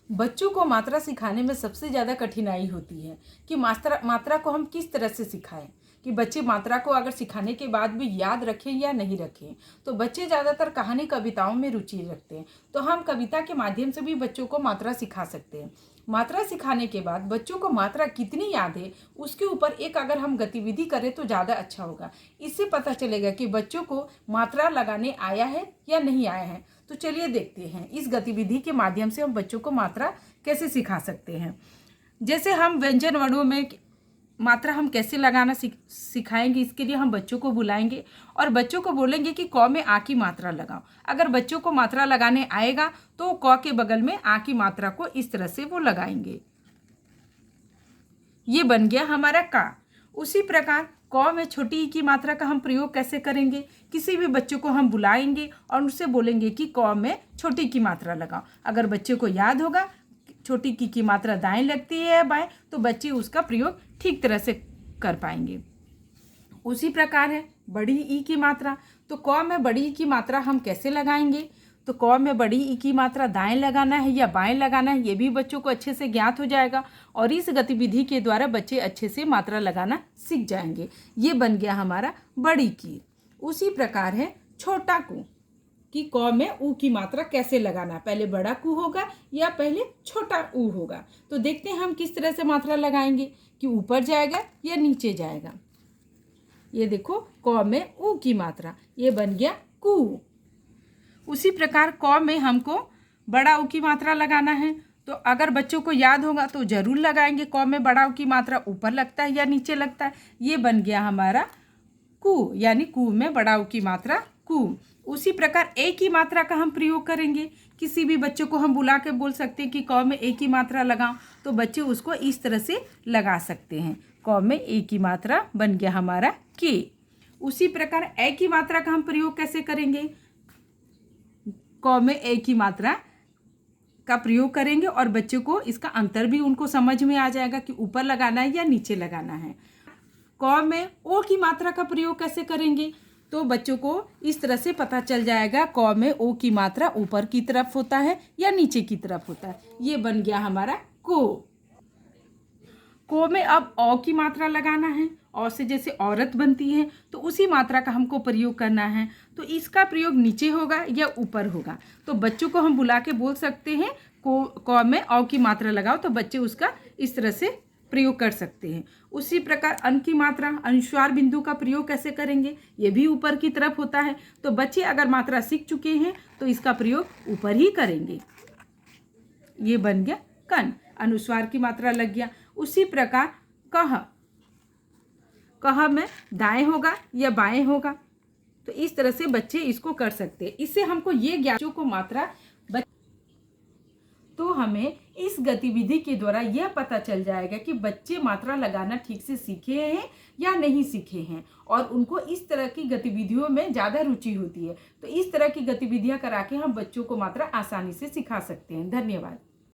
बच्चों को मात्रा सिखाने में सबसे ज़्यादा कठिनाई होती है कि मात्रा को हम किस तरह से सिखाएं कि बच्चे मात्रा को अगर सिखाने के बाद भी याद रखें या नहीं रखें। तो बच्चे ज़्यादातर कहानी कविताओं में रुचि रखते हैं, तो हम कविता के माध्यम से भी बच्चों को मात्रा सिखा सकते हैं। मात्रा सिखाने के बाद बच्चों को मात्रा कितनी याद है उसके ऊपर एक अगर हम गतिविधि करें तो ज़्यादा अच्छा होगा। इससे पता चलेगा कि बच्चों को मात्रा लगाने आया है या नहीं आया है। तो चलिए देखते हैं इस गतिविधि के माध्यम से हम बच्चों को मात्रा कैसे सिखा सकते हैं। जैसे हम व्यंजन वर्णों में मात्रा हम कैसे लगाना सिखाएंगे, इसके लिए हम बच्चों को बुलाएंगे और बच्चों को बोलेंगे कि क में आ की मात्रा लगाओ। अगर बच्चों को मात्रा लगाने आएगा तो क के बगल में आ की मात्रा को इस तरह से वो लगाएंगे। ये बन गया हमारा का। उसी प्रकार क में छोटी ई की मात्रा का हम प्रयोग कैसे करेंगे, किसी भी बच्चों को हम बुलाएंगे और उनसे बोलेंगे कि क में छोटी की मात्रा लगाओ। अगर बच्चे को याद होगा छोटी की मात्रा दाएं लगती है या बाएं, तो बच्चे उसका प्रयोग ठीक तरह से कर पाएंगे। उसी प्रकार है बड़ी ई की मात्रा। तो क में बड़ी ई की मात्रा हम कैसे लगाएंगे, तो क में बड़ी ई की मात्रा दाएं लगाना है या बाएं लगाना है, ये भी बच्चों को अच्छे से ज्ञात हो जाएगा और इस गतिविधि के द्वारा बच्चे अच्छे से मात्रा लगाना सीख जाएंगे। ये बन गया हमारा बड़ी की। उसी प्रकार है छोटा कु कि क में ऊ की मात्रा कैसे लगाना, पहले बड़ा कु होगा या पहले छोटा ऊ होगा। तो देखते हैं हम किस तरह से मात्रा लगाएंगे कि ऊपर जाएगा या नीचे जाएगा। ये देखो क में ऊ की मात्रा, ये बन गया कु। उसी प्रकार क में हमको बड़ा ऊ की मात्रा लगाना है, तो अगर बच्चों को याद होगा तो जरूर लगाएंगे क में बड़ा ऊ की मात्रा ऊपर लगता है या नीचे लगता है। ये बन गया हमारा कु, यानी कु में बड़ा ऊ की मात्रा कु। उसी प्रकार ए की मात्रा का हम प्रयोग करेंगे। किसी भी बच्चों को हम बुला के बोल सकते हैं कि क में ए की मात्रा लगाओ, तो बच्चे उसको इस तरह से लगा सकते हैं। क में ए की मात्रा बन गया हमारा के। उसी प्रकार ए की मात्रा का हम प्रयोग कैसे करेंगे, क में ए की मात्रा का प्रयोग करेंगे और बच्चों को इसका अंतर भी उनको समझ में आ जाएगा कि ऊपर लगाना है या नीचे लगाना है। क में ओ की मात्रा का प्रयोग कैसे करेंगे, तो बच्चों को इस तरह से पता चल जाएगा क में ओ की मात्रा ऊपर की तरफ होता है या नीचे की तरफ होता है। ये बन गया हमारा को। को में अब औ की मात्रा लगाना है। औ से जैसे औरत बनती है तो उसी मात्रा का हमको प्रयोग करना है, तो इसका प्रयोग नीचे होगा या ऊपर होगा। तो बच्चों को हम बुला के बोल सकते हैं क में औ की मात्रा लगाओ, तो बच्चे उसका इस तरह से प्रयोग कर सकते हैं। उसी प्रकार अन की मात्रा अनुस्वार बिंदु का प्रयोग कैसे करेंगे, ये भी ऊपर की तरफ होता है। तो बच्चे अगर मात्रा सीख चुके हैं तो इसका प्रयोग ऊपर ही करेंगे। ये बन गया कन, अनुस्वार की मात्रा लग गया। उसी प्रकार कह, कह में दाएं होगा या बाएं होगा, तो इस तरह से बच्चे इसको कर सकते हैं। इससे हमको ये ज्ञान को मात्रा तो हमें इस गतिविधि के द्वारा यह पता चल जाएगा कि बच्चे मात्रा लगाना ठीक से सीखे हैं या नहीं सीखे हैं और उनको इस तरह की गतिविधियों में ज़्यादा रुचि होती है। तो इस तरह की गतिविधियां करा के हम बच्चों को मात्रा आसानी से सिखा सकते हैं। धन्यवाद।